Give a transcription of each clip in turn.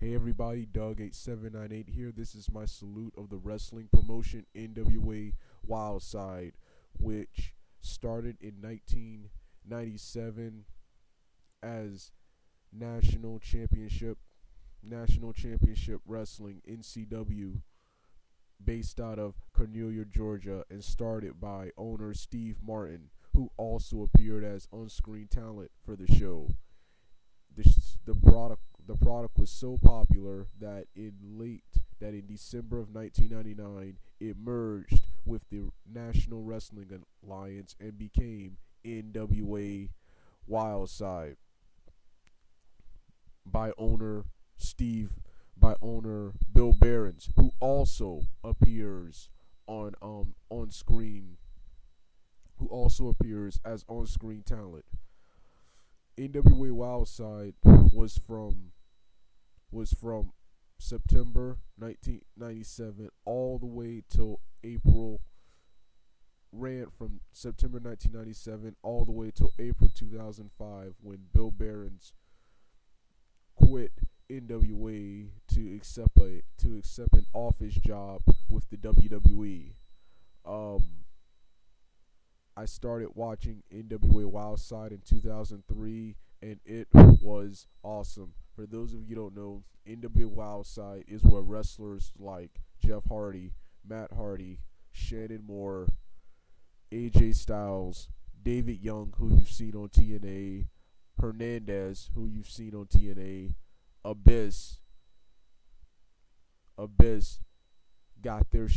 Hey everybody, Doug8798 here. This is my salute of the wrestling promotion NWA Wildside, which started in 1997 as National Championship Wrestling NCW, based out of Cornelia, Georgia, and started by owner Steve Martin, who also appeared as on-screen talent for the show. The product was so popular that in December of 1999 it merged with the National Wrestling Alliance and became NWA Wildside by owner Steve by owner Bill Behrens, who also appears on screen who also appears as on-screen talent. NWA Wildside was from September 1997 all the way till April ran from September 1997 all the way till April 2005 when Bill Behrens quit NWA to accept an office job with the WWE. I started watching NWA Wildside in 2003, and it was awesome. For those of you who don't know, NWA Wildside is where wrestlers like Jeff Hardy, Matt Hardy, Shannon Moore, AJ Styles, David Young, who you've seen on TNA, Hernandez, who you've seen on TNA, Abyss got their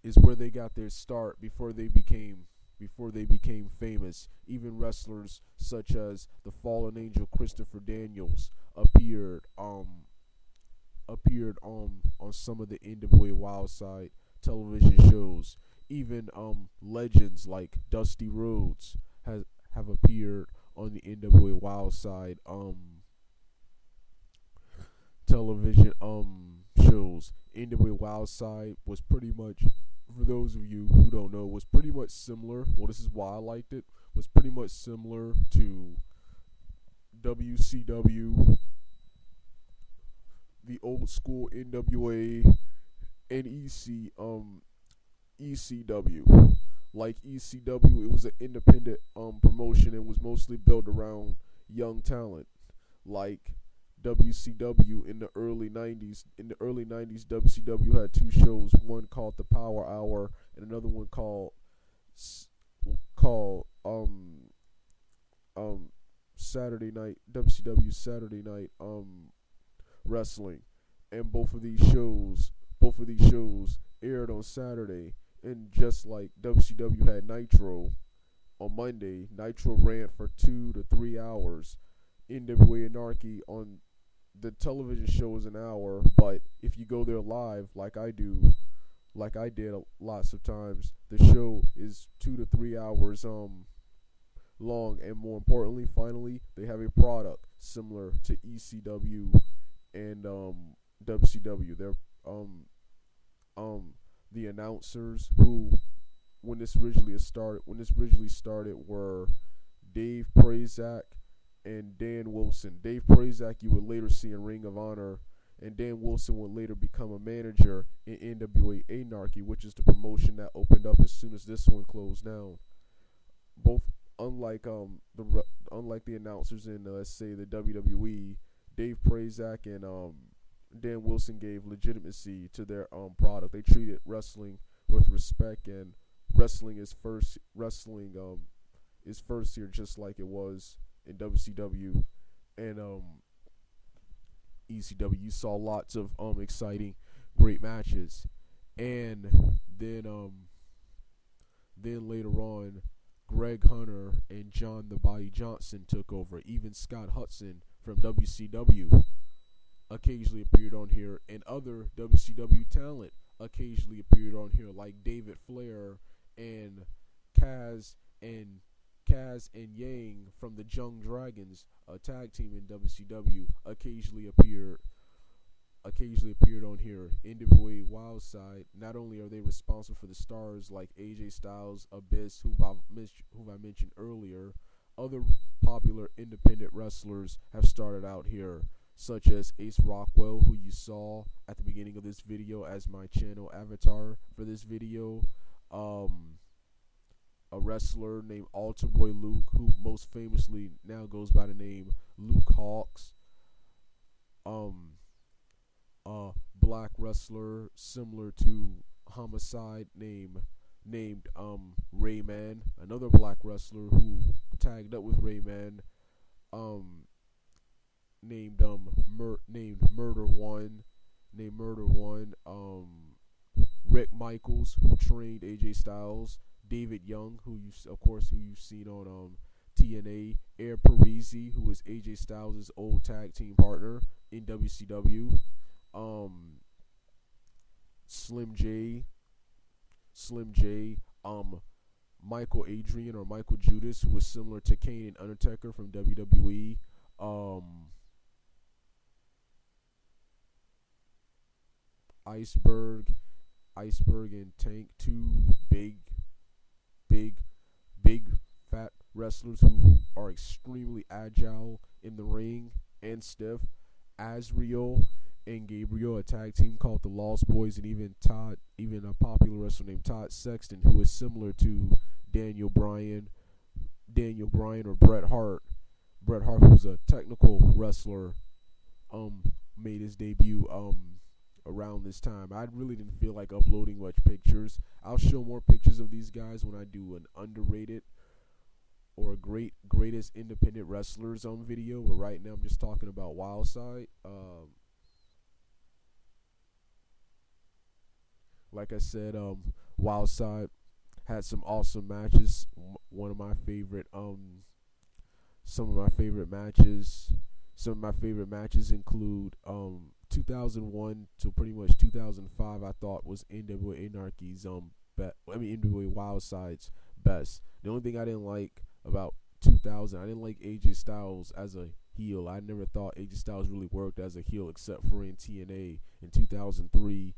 is where they got their start before they became famous. Even wrestlers such as the Fallen Angel Christopher Daniels appeared on some of the NWA Wildside television shows. Even legends like Dusty Rhodes have appeared on the NWA Wildside television shows. NWA Wildside was pretty much, for those of you who don't know, was pretty much similar. Well, this is why I liked it. Was pretty much similar to WCW, the old school NWA, and ECW. Like ECW, it was an independent promotion and was mostly built around young talent. Like WCW in the early 90s. In the early 90s, WCW had two shows, one called The Power Hour and another one called Saturday Night, WCW Saturday Night Wrestling. And both of these shows aired on Saturday. And just like WCW had Nitro on Monday, Nitro ran for 2 to 3 hours. NWA Anarchy on the television show is an hour, but if you go there live, like I did lots of times, the show is 2 to 3 hours long. And more importantly, finally, they have a product similar to ECW and WCW. They're the announcers who, when this originally started, were Dave Prazak and Dan Wilson. Dave Prazak you would later see in Ring of Honor, and Dan Wilson would later become a manager in NWA Anarchy, which is the promotion that opened up as soon as this one closed down. Both, unlike the announcers in let's say the WWE, Dave Prazak and Dan Wilson gave legitimacy to their product. They treated wrestling with respect, and wrestling is first here, just like it was in WCW and ECW. You saw lots of exciting, great matches, and then later on, Greg Hunter and John the Body Johnson took over. Even Scott Hudson from WCW occasionally appeared on here, and other WCW talent occasionally appeared on here, like David Flair and Kaz and Yang from the Young Dragons, a tag team in WCW, occasionally appeared on here. NWA Wildside, not only are they responsible for the stars like AJ Styles, Abyss, who I mentioned earlier, other popular independent wrestlers have started out here, such as Ace Rockwell, who you saw at the beginning of this video as my channel avatar for this video. A wrestler named Altar Boy Luke, who most famously now goes by the name Luke Hawks. A black wrestler similar to Homicide named Rayman, another black wrestler who tagged up with Rayman, named Murder One, Rick Michaels, who trained AJ Styles, David Young, who you've seen on TNA, Air Parisi, who was AJ Styles' old tag team partner in WCW, Slim J, Michael Adrian or Michael Judas, who was similar to Kane and Undertaker from WWE, Iceberg and Tank, two big fat wrestlers who are extremely agile in the ring and stiff. Azriel and Gabriel, a tag team called the Lost Boys, and even a popular wrestler named Todd Sexton, who is similar to Daniel Bryan or Bret Hart. Bret Hart, who's a technical wrestler, made his debut around this time. I really didn't feel like uploading much pictures. I'll show more pictures of these guys when I do an underrated or a greatest independent wrestlers video, but right now I'm just talking about Wildside. Like I said, Wildside had some awesome matches. Some of my favorite matches include 2001 to pretty much 2005. I thought was NWA Anarchy's NWA Wildside's best. The only thing I didn't like about 2000, I didn't like AJ Styles as a heel. I never thought AJ Styles really worked as a heel except for in TNA in 2003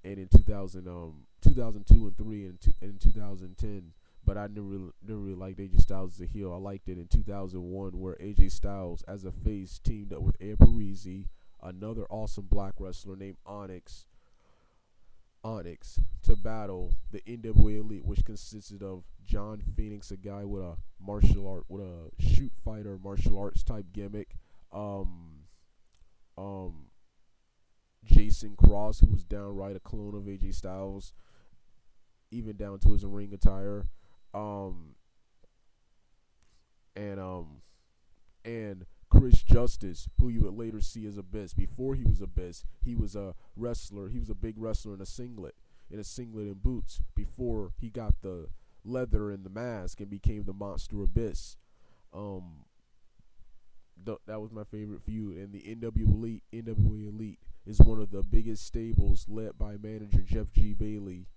and in 2002 and 3 and in 2010. But I never really liked AJ Styles as a heel. I liked it in 2001 where AJ Styles as a face teamed up with Air Parisi, another awesome black wrestler named Onyx, to battle the NWA Elite, which consisted of John Phoenix, a guy with a shoot fighter martial arts type gimmick, Jason Cross, who was downright a clone of AJ Styles, even down to his ring attire, and Chris Justice, who you would later see as Abyss. Before he was Abyss, he was a wrestler. He was a big wrestler in a singlet and boots before he got the leather and the mask and became the Monster Abyss. That was my favorite feud. And the NWA Elite is one of the biggest stables led by manager Jeff G. Bailey.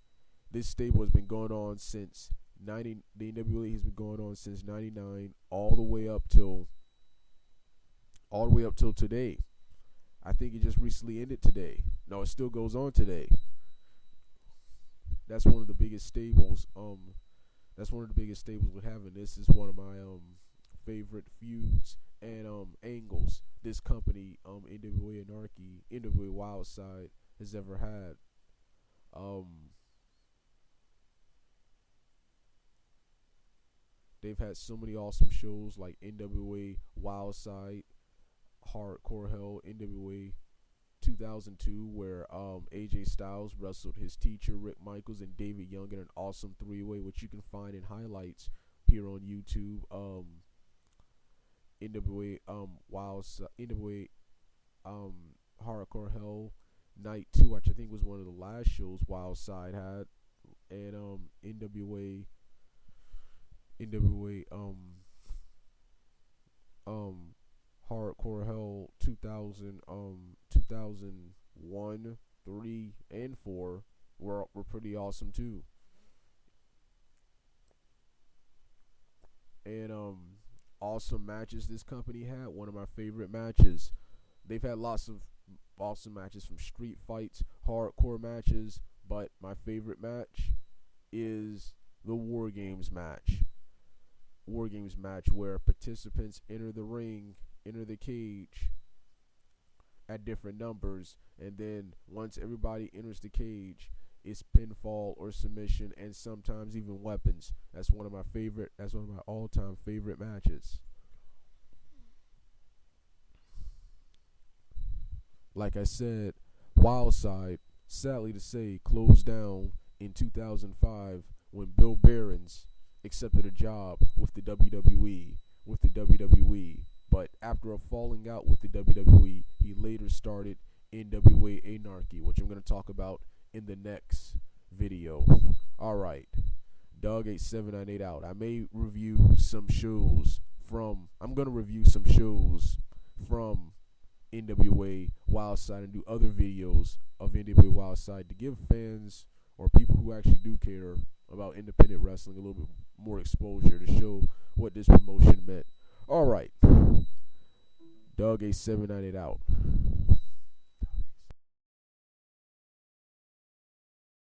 This stable has been going on since the NWA Elite has been going on since '99, all the way up till today. I think it just recently ended today. No, it still goes on today. That's one of the biggest stables. We have, and this is one of my favorite feuds and angles this company, NWA Anarchy, NWA Wildside, has ever had. They've had so many awesome shows like NWA Wildside, Hardcore Hell, NWA 2002, where AJ Styles wrestled his teacher Rick Michaels and David Young in an awesome three-way, which you can find in highlights here on YouTube. NWA Wildside, NWA Hardcore Hell Night 2, which I think was one of the last shows Wildside had, and NWA Hardcore Hell 2001, 3, and 4 were pretty awesome too. And awesome matches this company had. One of my favorite matches. They've had lots of awesome matches, from street fights, hardcore matches, but my favorite match is the War Games match. War Games match where participants enter the cage at different numbers, and then once everybody enters the cage, it's pinfall or submission, and sometimes even weapons. That's one of my all-time favorite matches. Like I said, Wildside, sadly to say, closed down in 2005 when Bill Behrens accepted a job with the WWE. But after a falling out with the WWE, he later started NWA Anarchy, which I'm going to talk about in the next video. Alright, Doug8798 out. I'm going to review some shows from NWA Wildside and do other videos of NWA Wildside to give fans or people who actually do care about independent wrestling a little bit more exposure, to show what this promotion meant. Alright, Doug8798 out.